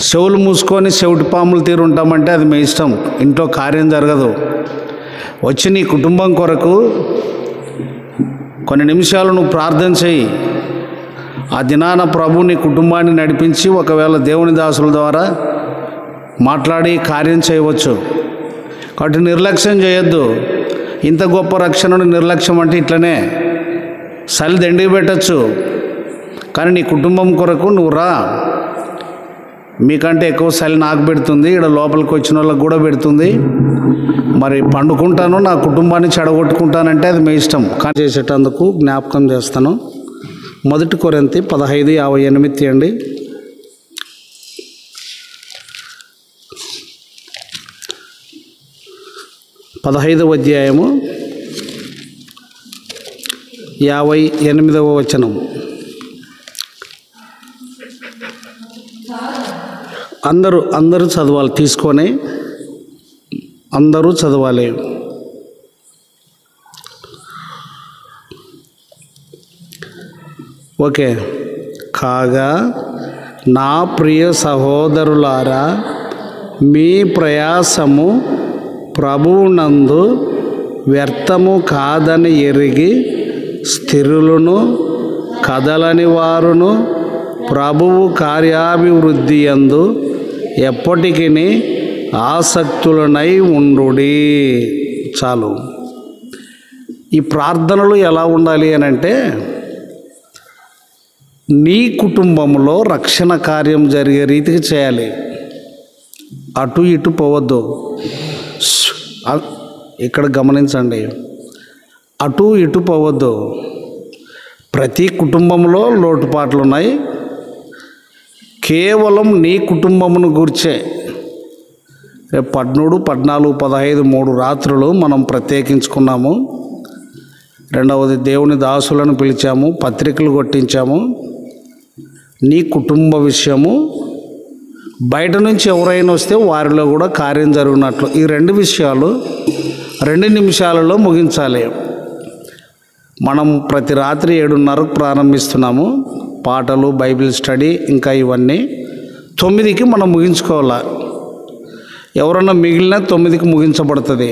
చెవులు మూసుకొని చెవిటి పాములు తీరు ఉంటామంటే అది మీ ఇష్టం. ఇంట్లో కార్యం జరగదు. వచ్చి నీ కుటుంబం కొరకు కొన్ని నిమిషాలు నువ్వు ప్రార్థన చేయి. ఆ దినాన ప్రభు నీ కుటుంబాన్ని నడిపించి ఒకవేళ దేవుని దాసుల ద్వారా మాట్లాడి కార్యం చేయవచ్చు. కాబట్టి నిర్లక్ష్యం చేయొద్దు. ఇంత గొప్ప రక్షణను నిర్లక్ష్యం అంటే ఇట్లనే సలి దండికి పెట్టచ్చు. కానీ నీ కుటుంబం కొరకు నువ్వు రా. మీకంటే ఎక్కువ సలి నాకు పెడుతుంది, ఇక్కడ లోపలికి వచ్చిన వాళ్ళకి కూడా పెడుతుంది. మరి పండుకుంటాను, నా కుటుంబాన్ని చెడగొట్టుకుంటానంటే అది మీ ఇష్టం. కానీ చేసేటందుకు జ్ఞాపకం చేస్తాను. 1 కొరింథీ 15:58 తీయండి. 15వ అధ్యాయము 58వ వచనం. అందరూ చదవాలి. తీసుకొని అందరూ చదవాలి. ఓకే. కాగా నా ప్రియ సహోదరులారా, మీ ప్రయాసము ప్రభువునందు వ్యర్థము కాదని ఎరిగి స్థిరులను కదలని వారును ప్రభువు కార్యాభివృద్ధి యందు ఎప్పటికీ ఆసక్తులనై ఉండుడి. చాలు. ఈ ప్రార్థనలు ఎలా ఉండాలి అని అంటే, నీ కుటుంబంలో రక్షణ కార్యం జరిగే రీతికి చేయాలి. అటు ఇటు పోవద్దు. ఇక్కడ గమనించండి, అటు ఇటు పోవద్దు. ప్రతి కుటుంబంలో లోటుపాట్లు ఉన్నాయి. కేవలం నీ కుటుంబమును గూర్చే రేపు 13, 14, 15 3 రాత్రులు మనం ప్రత్యేకించుకున్నాము. రెండవది దేవుని దాసులను పిలిచాము, పత్రికలు కొట్టించాము. నీ కుటుంబ విషయము బయట నుంచి ఎవరైనా వస్తే వారిలో కూడా కార్యం జరిగినట్లు ఈ 2 విషయాలు 2 నిమిషాలలో ముగించాలి. మనం ప్రతి రాత్రి 7:30కు ప్రారంభిస్తున్నాము. పాటలు, బైబిల్ స్టడీ, ఇంకా ఇవన్నీ 9కి మనం ముగించుకోవాలి. ఎవరన్నా మిగిలిన 9కి ముగించబడుతుంది.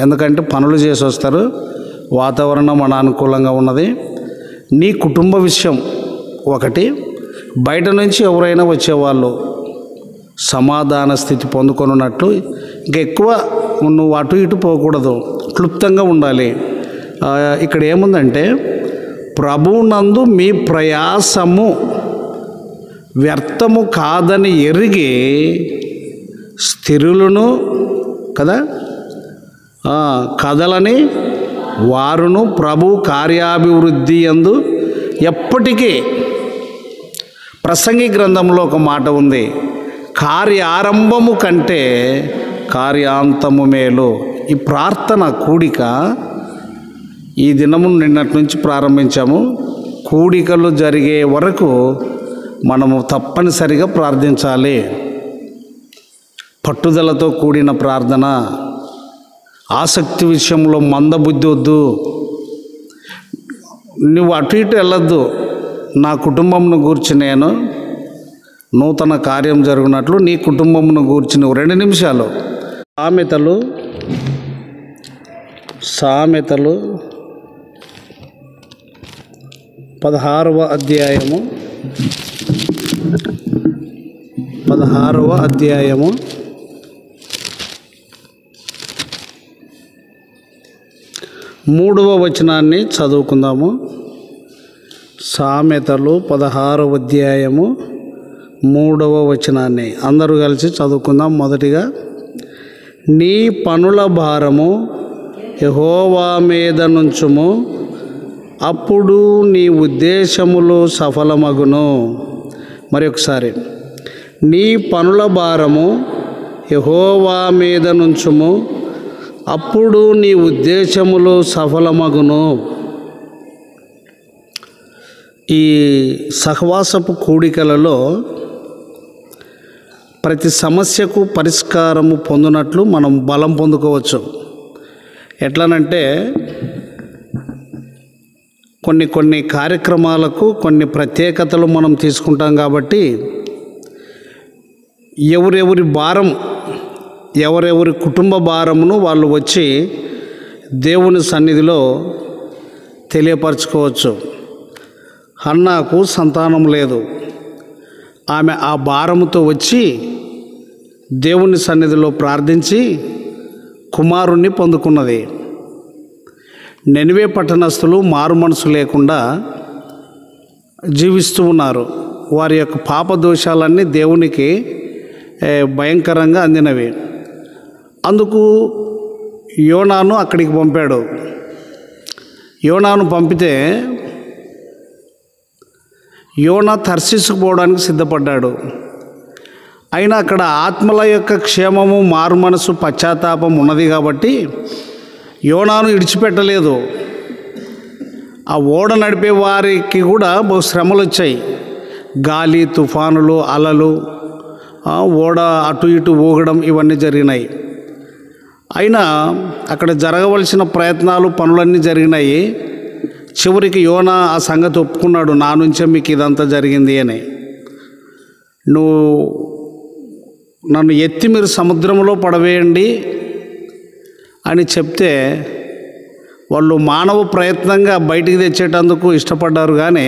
ఎందుకంటే పనులు చేసి వస్తారు, వాతావరణం మన అనుకూలంగా ఉన్నది. నీ కుటుంబ విషయం ఒకటి, బయట నుంచి ఎవరైనా వచ్చేవాళ్ళు సమాధాన స్థితి పొందుకొనున్నట్లు ఇంకా ఎక్కువ నువ్వు అటు ఇటు పోకూడదు, క్లుప్తంగా ఉండాలి. ఇక్కడ ఏముందంటే, ప్రభువునందు మీ ప్రయాసము వ్యర్థము కాదని ఎరిగి స్థిరులను కదా కదలని వారును ప్రభు కార్యాభివృద్ధి యందు ఎప్పటికీ. ప్రసంగి గ్రంథంలో ఒక మాట ఉంది, కార్యారంభము కంటే కార్యాంతము మేలు. ఈ ప్రార్థన కూడిక ఈ దినము నిన్నటి నుంచి ప్రారంభించాము. కూడికలు జరిగే వరకు మనము తప్పనిసరిగా ప్రార్థించాలి. పట్టుదలతో కూడిన ప్రార్థన. ఆసక్తి విషయంలో మందబుద్ధి వద్దు. నువ్వు అటు ఇటు వెళ్ళొద్దు. నా కుటుంబంను గూర్చి నేను నూతన కార్యం జరిగినట్లు నీ కుటుంబంను గూర్చి నువ్వు 2 నిమిషాలు. సామెతలు 16వ అధ్యాయము 3వ వచనాన్ని చదువుకుందాము. సామెతలు 16వ అధ్యాయము 3వ వచనాన్ని అందరూ కలిసి చదువుకుందాం. మొదటిగా, నీ పనుల భారము యెహోవా మీద నుంచుము, అప్పుడు నీ ఉద్దేశములు సఫలమగును. మరి ఒకసారి, నీ పనుల భారము యెహోవా మీద నుంచుము, అప్పుడు నీ ఉద్దేశములు సఫలమగును. ఈ సహవాసపు కూడికలలో ప్రతి సమస్యకు పరిష్కారము పొందినట్లు మనం బలం పొందుకోవచ్చు. ఎట్లనంటే, కొన్ని కార్యక్రమాలకు కొన్ని ప్రత్యేకతలు మనం తీసుకుంటాం. కాబట్టి ఎవరెవరి కుటుంబ భారమును వాళ్ళు వచ్చి దేవుని సన్నిధిలో తెలియపరచుకోవచ్చు. హన్నాకు సంతానం లేదు. ఆమె ఆ భారముతో వచ్చి దేవుని సన్నిధిలో ప్రార్థించి కుమారుణ్ణి పొందుకున్నది. నెనివే పట్టణస్థులు మారు మనసు లేకుండా జీవిస్తూ ఉన్నారు. వారి యొక్క పాప దోషాలన్నీ దేవునికి భయంకరంగా అందినవి. అందుకు యోనాను అక్కడికి పంపాడు. యోనాను పంపితే యోనా తర్షీసుకు పోవడానికి సిద్ధపడ్డాడు. అయినా అక్కడ ఆత్మల యొక్క క్షేమము, మారు మనసు, పశ్చాత్తాపం ఉన్నది కాబట్టి యోనాను విడిచిపెట్టలేదు. ఆ ఓడ నడిపే వారికి కూడా బహు శ్రమలు వచ్చాయి. గాలి, తుఫానులు, అలలు, ఓడ అటు ఇటు ఊగడం ఇవన్నీ జరిగినాయి. అయినా అక్కడ జరగవలసిన ప్రయత్నాలు, పనులన్నీ జరిగినాయి. చివరికి యోనా ఆ సంగతి ఒప్పుకున్నాడు, నా నుంచే మీకు ఇదంతా జరిగింది అని. నువ్వు నన్ను ఎత్తి మీరు సముద్రంలో పడవేయండి అని చెప్తే వాళ్ళు మానవ ప్రయత్నంగా బయటికి తెచ్చేటందుకు ఇష్టపడ్డారు. కానీ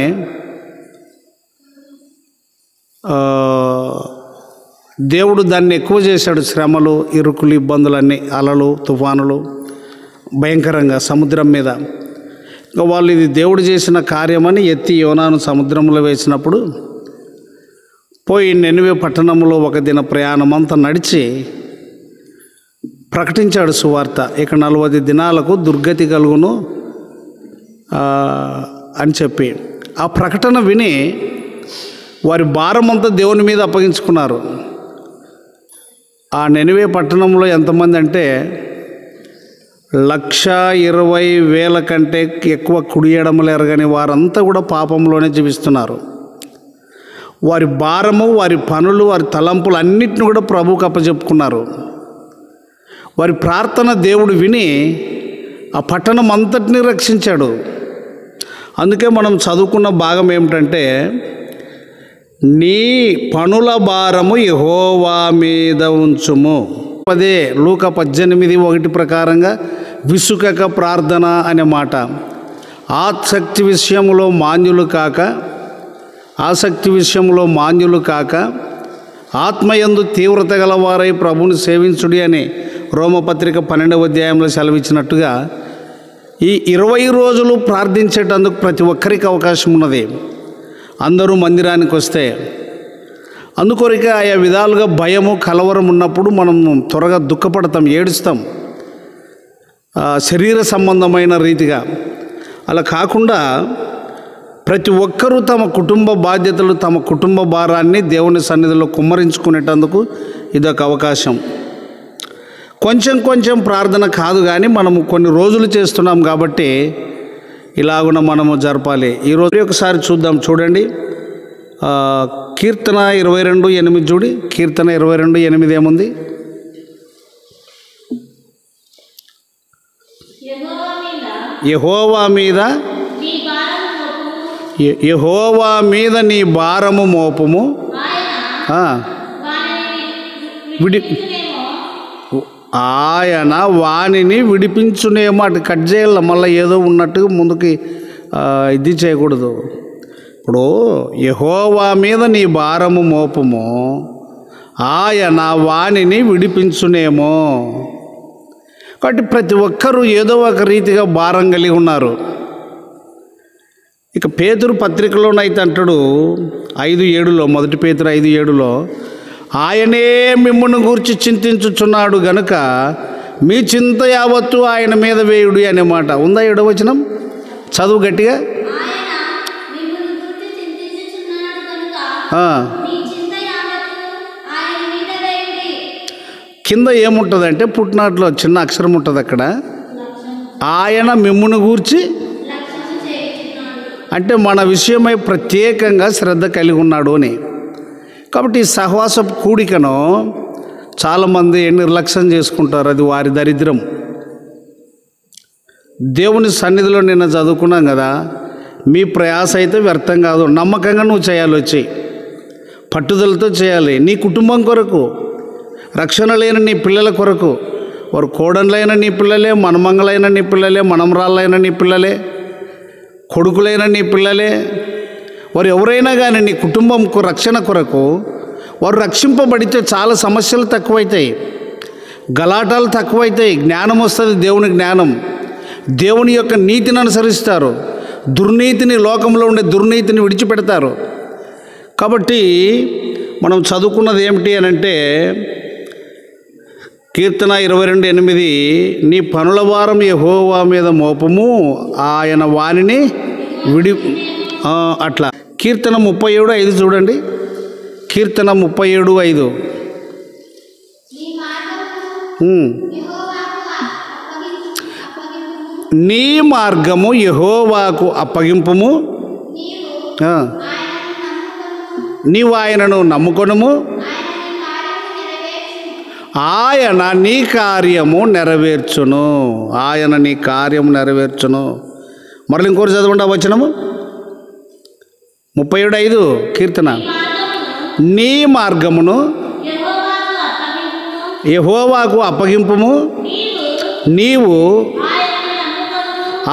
దేవుడు దాన్ని ఎక్కువ చేశాడు. శ్రమలు, ఇరుకులు, ఇబ్బందులన్నీ, అలలు, తుఫానులు భయంకరంగా సముద్రం మీద. వాళ్ళు ఇది దేవుడు చేసిన కార్యమని ఎత్తి యోనాను సముద్రంలో వేసినప్పుడు పోయి నెనివే పట్టణంలో ఒక దిన ప్రయాణం అంతా నడిచి ప్రకటించాడు సువార్త. ఇక 40 దినాలకు దుర్గతి కలుగును అని చెప్పి ఆ ప్రకటన విని వారి భారం అంతా దేవుని మీద అప్పగించుకున్నారు. ఆ నెనివే పట్టణంలో ఎంతమంది అంటే 120,000 కంటే ఎక్కువ కుడి ఎడమలు ఎరగని వారంతా కూడా పాపంలోనే జీవిస్తున్నారు. వారి భారము, వారి పనులు, వారి తలంపులు అన్నిటిని కూడా ప్రభువుకు అప్పచెప్పుకున్నారు. వారి ప్రార్థన దేవుడు విని ఆ పట్టణం అంతటిని రక్షించాడు. అందుకే మనం చదువుకున్న భాగం ఏమిటంటే, నీ పనుల భారము యెహోవా మీద ఉంచుము. అదే లూకా 18:1 ప్రకారంగా విసుకక ప్రార్థన అనే మాట. ఆసక్తి విషయంలో మాన్యులు కాక ఆత్మయందు తీవ్రత గలవారై ప్రభుని సేవించుడి అని రోమపత్రిక 12వ అధ్యాయంలో సెలవిచ్చినట్టుగా ఈ 20 రోజులు ప్రార్థించేటందుకు ప్రతి ఒక్కరికి అవకాశం ఉన్నది. అందరూ మందిరానికి వస్తే అందుకొరకే ఆయా విధాలుగా భయము, కలవరం ఉన్నప్పుడు మనం త్వరగా దుఃఖపడతాం, ఏడుస్తాం శరీర సంబంధమైన రీతిగా. అలా కాకుండా ప్రతి ఒక్కరూ తమ కుటుంబ బాధ్యతలు, తమ కుటుంబ భారాన్ని దేవుని సన్నిధిలో కుమ్మరించుకునేటందుకు ఇదొక అవకాశం. కొంచెం ప్రార్థన కాదు, కానీ మనము కొన్ని రోజులు చేస్తున్నాం కాబట్టి ఇలాగున మనము జరపాలి. ఈరోజు ఒకసారి చూడండి. కీర్తన 22:8 చూడి. కీర్తన 22:8 ఏముంది? యెహోవా మీద నీ భారము మోపము, ఆయన వానిని విడిపించునేమో. అటు కట్ చేయాల, మళ్ళీ ఏదో ఉన్నట్టుగా ముందుకి ఇది చేయకూడదు. ఇప్పుడు యెహోవా మీద నీ భారము మోపము, ఆయన వానిని విడిపించునేమో. కాబట్టి ప్రతి ఒక్కరూ ఏదో ఒక రీతిగా భారం కలిగి ఉన్నారు. ఇక పేతురు పత్రికలోనైతే అంటాడు 5:7, 1 పేతురు 5:7, ఆయనే మిమ్మును గూర్చి చింతించుచున్నాడు గనుక మీ చింత యావత్తు ఆయన మీద వేయుడి అనే మాట ఉందా? 7వ వచనం చదువు గట్టిగా. కింద ఏముంటుందంటే పుట్టినాట్లో చిన్న అక్షరం ఉంటుంది అక్కడ, ఆయన మిమ్మును గూర్చి, అంటే మన విషయమై ప్రత్యేకంగా శ్రద్ధ కలిగి ఉన్నాడు అని. కాబట్టి ఈ సహవాస కూడికను చాలామంది నిర్లక్ష్యం చేసుకుంటారు. అది వారి దరిద్రం. దేవుని సన్నిధిలో నిన్న చదువుకున్నాం కదా, మీ ప్రయాస అయితే వ్యర్థం కాదు, నమ్మకంగా నువ్వు చేయాలి. వచ్చి పట్టుదలతో చేయాలి. నీ కుటుంబం కొరకు, రక్షణ లేని నీ పిల్లల కొరకు, వారు కోడళ్ళైన నీ పిల్లలే, మనమంగళైన నీ పిల్లలే, మనమరాళ్ళైన నీ పిల్లలే, కొడుకులైన నీ పిల్లలే, వారు ఎవరైనా కానీ నీ కుటుంబంకు రక్షణ కొరకు వారు రక్షింపబడితే చాలా సమస్యలు తక్కువైతాయి, గలాటాలు తక్కువైతాయి, జ్ఞానం వస్తుంది, దేవుని జ్ఞానం. దేవుని యొక్క నీతిని అనుసరిస్తారు, దుర్నీతిని, లోకంలో ఉండే దుర్నీతిని విడిచిపెడతారు. కాబట్టి మనం చదువుకున్నది ఏమిటి అని అంటే, కీర్తన 22:8, నీ పనుల భారం యెహోవా మీద మోపము, ఆయన వానిని అట్లా. కీర్తన 37:5 చూడండి. కీర్తన 37:5, నీ మార్గము యెహోవాకు అప్పగింపుము, నీవు ఆయనను నమ్ముకొనుము, ఆయన నీ కార్యము నెరవేర్చును. ఆయన నీ కార్యము నెరవేర్చును. మరలా ఇంకోటి చదవండి ఆ వచనము. 37:5 కీర్తన. నీ మార్గమును యెహోవాకు అప్పగింపుము, నీవు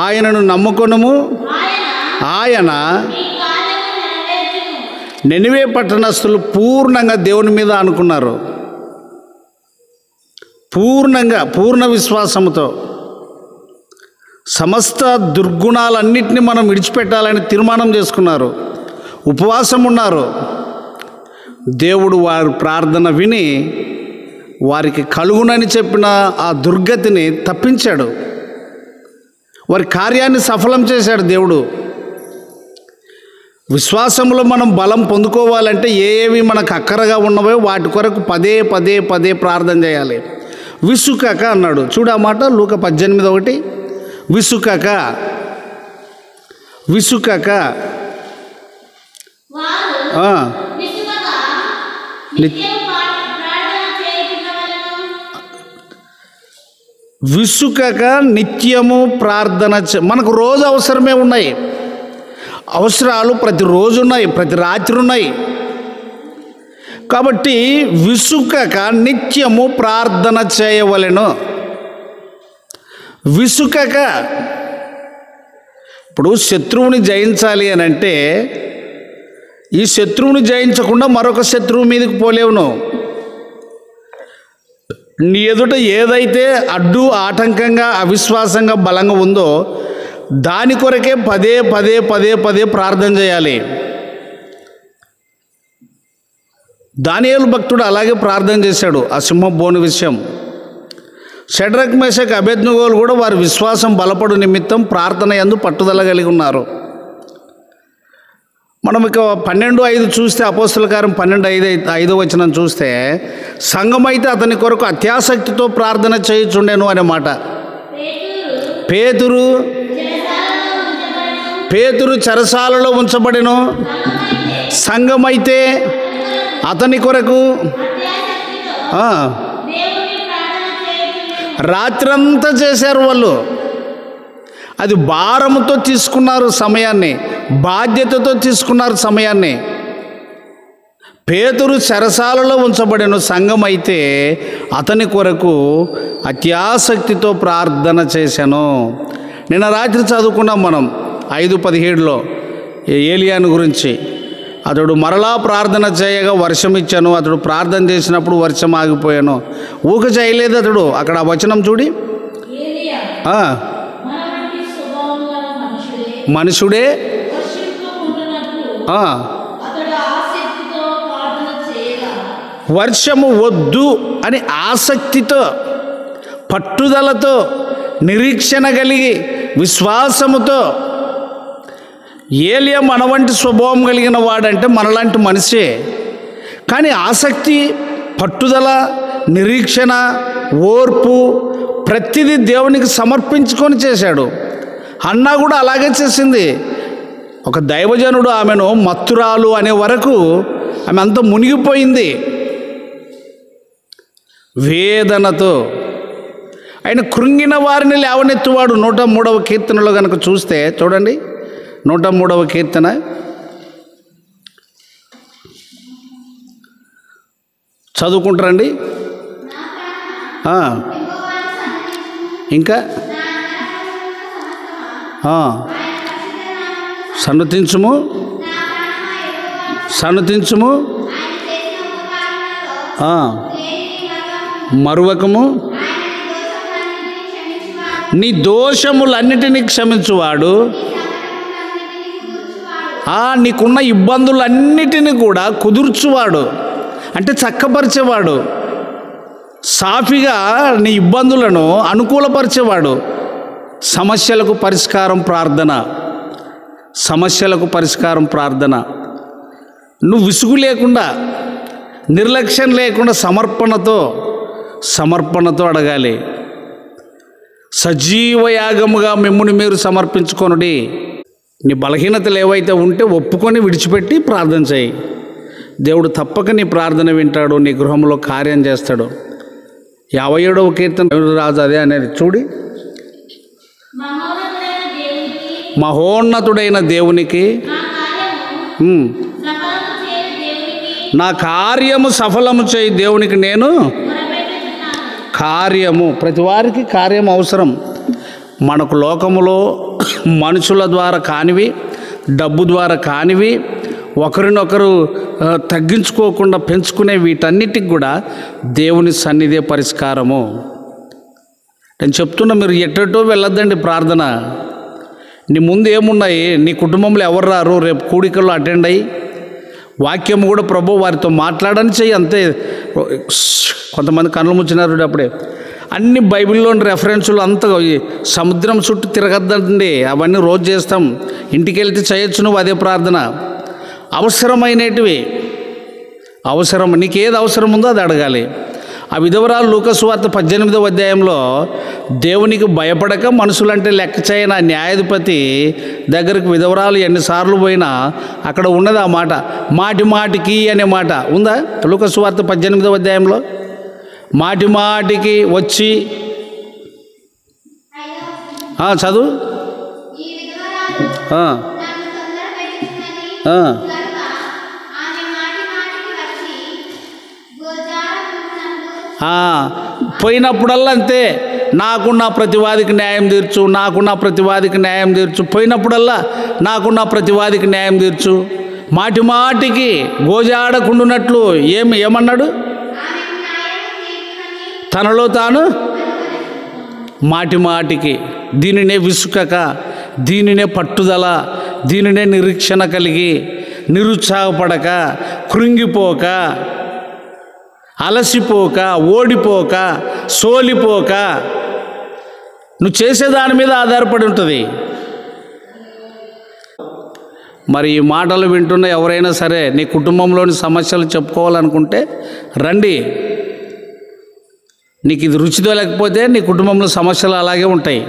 ఆయనను నమ్ముకొనుము, ఆయన. నినివే పట్టణస్థులు పూర్ణంగా దేవుని మీద అనుకున్నారు, పూర్ణ విశ్వాసముతో. సమస్త దుర్గుణాలన్నింటినీ మనం విడిచిపెట్టాలని తీర్మానం చేసుకున్నారు, ఉపవాసం ఉన్నారు. దేవుడు వారి ప్రార్థన విని వారికి కలుగునని చెప్పిన ఆ దుర్గతిని తప్పించాడు, వారి కార్యాన్ని సఫలం చేశాడు దేవుడు. విశ్వాసంలో మనం బలం పొందుకోవాలంటే ఏవి మనకు అక్కరగా ఉన్నవో వాటి కొరకు పదే పదే పదే ప్రార్థన చేయాలి. విసుకక అన్నాడు చూడు ఆ మాట, లూకా 18:1. విసుకక విసుకక నిత్యము ప్రార్థన. మనకు రోజు అవసరమే ఉన్నాయి, అవసరాలు ప్రతిరోజు ఉన్నాయి, ప్రతి రాత్రి ఉన్నాయి. కాబట్టి విసుకక నిత్యము ప్రార్థన చేయవలెను. విసుకక. ఇప్పుడు శత్రువుని జయించాలి అని అంటే, ఈ శత్రువుని జయించకుండా మరొక శత్రువు మీదకి పోలేవు నువ్వు. నీ ఎదుట ఏదైతే అడ్డు ఆటంకంగా అవిశ్వాసంగా బలంగా ఉందో దాని కొరకే పదే పదే పదే పదే ప్రార్థన చేయాలి. దానియేలు భక్తుడు అలాగే ప్రార్థన చేశాడు ఆ సింహబోను విషయం. షడ్రక్ మేషక్ అబేద్నెగోలు కూడా వారి విశ్వాసం బలపడు నిమిత్తం ప్రార్థన యందు పట్టుదల కలిగి ఉన్నారు. మనం ఇక 12:5 చూస్తే, అపోస్తల కార్యం 12:5 వచనం చూస్తే, సంఘమైతే అతని కొరకు అత్యాసక్తితో ప్రార్థన చేయుచుండెను అనే మాట. పేతురు చెరసాలలో ఉంచబడెను. సంఘమైతే అతని కొరకు రాత్రంతా చేశారు వాళ్ళు. అది భారముతో తీసుకున్నారు సమయాన్ని, బాధ్యతతో తీసుకున్నారు సమయాన్ని. పేతురు చెరసాలలో ఉంచబడిన సంఘమైతే అతని కొరకు అత్యాసక్తితో ప్రార్థన చేశాను. నిన్న రాత్రి చదువుకున్నాం మనం 5:17లో ఏలియాను గురించి. అతడు మరలా ప్రార్థన చేయగా వర్షం ఇచ్చాను, అతడు ప్రార్థన చేసినప్పుడు వర్షం ఆగిపోయాను. ఊక చేయలేదు అతడు. అక్కడ ఆ వచనం చూడి, మనుషుడే వర్షము వద్దు అని ఆసక్తితో, పట్టుదలతో, నిరీక్షణ కలిగి, విశ్వాసముతో. ఏలియా మన వంటి స్వభావం కలిగిన వాడంటే మనలాంటి మనిషే, కానీ ఆసక్తి, పట్టుదల, నిరీక్షణ, ఓర్పు ప్రతిదీ దేవునికి సమర్పించుకొని చేశాడు. అన్నా కూడా అలాగే చేసింది. ఒక దైవజనుడు ఆమెను మత్తురాలు అనే వరకు ఆమె అంత మునిగిపోయింది వేదనతో. ఆయన కృంగిన వారిని లేవనెత్తువాడు. 103వ కీర్తనలో కనుక చూస్తే చూడండి, 103వ కీర్తన చదువుకుంటారండి. ఇంకా సన్నతించుము సన్నతించుము మరువకము, నీ దోషములన్నిటినీ క్షమించువాడు, నీకున్న ఇబ్బందులన్నిటినీ కూడా కుదుర్చువాడు, అంటే చక్కపరిచేవాడు, సాఫీగా నీ ఇబ్బందులను అనుకూలపరిచేవాడు. సమస్యలకు పరిష్కారం ప్రార్థన, సమస్యలకు పరిష్కారం ప్రార్థన. నువ్వు విసుగు లేకుండా, నిర్లక్ష్యం లేకుండా సమర్పణతో అడగాలి. సజీవ యాగముగా మిమ్ముని మీరు సమర్పించుకొనుడి. నీ బలహీనతలు ఏవైతే ఉంటే ఒప్పుకొని విడిచిపెట్టి ప్రార్థన చేయి. దేవుడు తప్పక నీ ప్రార్థన వింటాడు, నీ గృహంలో కార్యం చేస్తాడు. 57వ కీర్తన రాజు అదే అనేది చూడి, మహోన్నతుడైన దేవునికి నా కార్యము సఫలము చేయి. దేవునికి నేను కార్యము, ప్రతి వారికి కార్యం అవసరం. మనకు లోకములో మనుషుల ద్వారా కానివి, డబ్బు ద్వారా కానివి, ఒకరినొకరు తగ్గించుకోకుండా పెంచుకునే వీటన్నిటికి కూడా దేవుని సన్నిధే పరిష్కారము. నేను చెప్తున్నా, మీరు ఎట్టో వెళ్ళొద్దండి ప్రార్థన. నీ ముందు ఏమున్నాయి, నీ కుటుంబంలో ఎవరు రారు, రేపు కూడికల్లో అటెండ్ అయ్యి వాక్యము కూడా ప్రభు వారితో మాట్లాడని చెయ్యి, అంతే. కొంతమంది కళ్ళు ముచ్చినారు అప్పుడే. అన్ని బైబిల్లోని రెఫరెన్సులు అంతా సముద్రం చుట్టూ తిరగద్దండి, అవన్నీ రోజు చేస్తాం. ఇంటికి వెళ్తే చేయొచ్చు నువ్వు అదే ప్రార్థన. అవసరమైనటివి, నీకేది అవసరం ఉందో అది అడగాలి. ఆ విధవరాలు లూకాసు సువార్త 18వ అధ్యాయంలో దేవునికి భయపడక మనుషులంటే లెక్క చేయని ఆ న్యాయాధిపతి దగ్గరకు విధవరాలు ఎన్నిసార్లు పోయినా అక్కడ ఉన్నది ఆ మాట, మాటికి అనే మాట ఉందా? లూకాసు సువార్త 18వ అధ్యాయంలో మాటికి వచ్చి చదువు. పోయినప్పుడల్లా అంతే, నాకున్న ప్రతివాదికి న్యాయం తీర్చు, నాకున్న ప్రతివాదికి న్యాయం తీర్చు, పోయినప్పుడల్లా నాకున్న ప్రతివాదికి న్యాయం తీర్చు. మాటికి గోజాడకుండునట్లు ఏమన్నాడు? తనలో తాను మాటికి. దీనినే విసుకక, దీనినే పట్టుదల, దీనినే నిరీక్షణ కలిగి, నిరుత్సాహపడక, కృంగిపోక, అలసిపోక, ఓడిపోక, సోలిపోక, నువ్వు చేసేదాని మీద ఆధారపడి ఉంటుంది. మరి ఈ మాటలు వింటున్న ఎవరైనా సరే నీ కుటుంబంలోని సమస్యలు చెప్పుకోవాలనుకుంటే రండి. నీకు ఇది రుచితో లేకపోతే నీ కుటుంబంలో సమస్యలు అలాగే ఉంటాయి.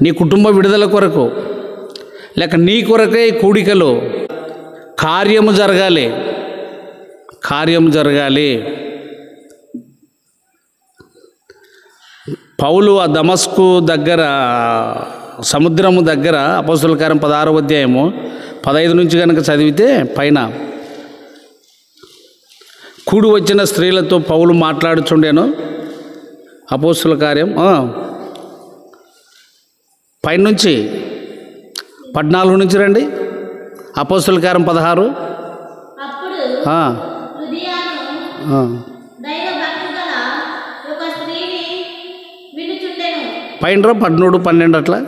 నీ కుటుంబ విడుదల కొరకు లేక నీ కొరకే కూడికలు, కార్యము జరగాలి. పౌలు ఆ దమస్కు దగ్గర, సముద్రము దగ్గర, అపోస్తలుల కార్యం 16వ అధ్యాయము 15 నుంచి కనుక చదివితే పైన కూడి వచ్చిన స్త్రీలతో పౌలు మాట్లాడుచుండేను. అపోస్తలుల కార్యం పైన నుంచి 14 నుంచి రండి. అపోస్తలుల కార్యం 16. పైన 13, 12 అట్లా.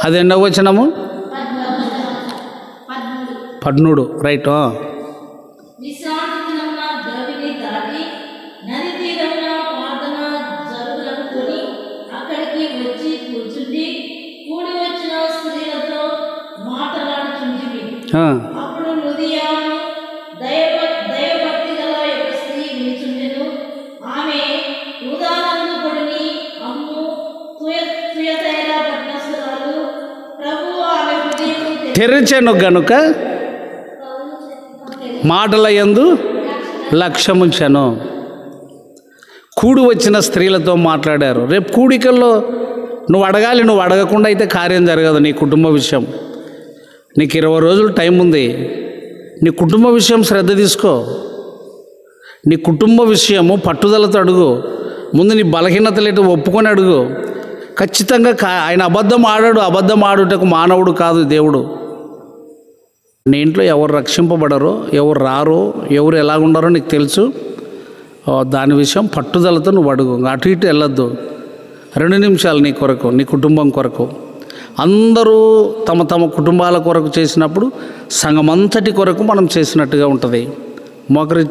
అది ఎన్నో వచనము? 13, రైట్. తెరిచెను గనుక మాటల యందు లక్ష్యముంచెను. కూడి వచ్చిన స్త్రీలతో మాట్లాడారు. రేపు కూడికల్లో నువ్వు అడగాలి, నువ్వు అడగకుండా అయితే కార్యం జరగదు. నీ కుటుంబ విషయం నీకు 20 రోజులు టైం ఉంది. నీ కుటుంబ విషయం శ్రద్ధ తీసుకో. నీ కుటుంబ విషయము పట్టుదలతో అడుగు. ముందు నీ బలహీనతలేటు ఒప్పుకొని అడుగు. ఖచ్చితంగా ఆయన అబద్ధం ఆడుటకు మానవుడు కాదు దేవుడు. నీ ఇంట్లో ఎవరు రక్షింపబడరో, ఎవరు రారో, ఎవరు ఎలాగుండారో నీకు తెలుసు. దాని విషయం పట్టుదలతో నువ్వు అడుగు. అటు ఇటు వెళ్ళొద్దు. 2 నిమిషాలు నీ కొరకు, నీ కుటుంబం కొరకు. అందరూ తమ తమ కుటుంబాల కొరకు చేసినప్పుడు సంఘమంతటి కొరకు మనం చేసినట్టుగా ఉంటుంది. మోకరి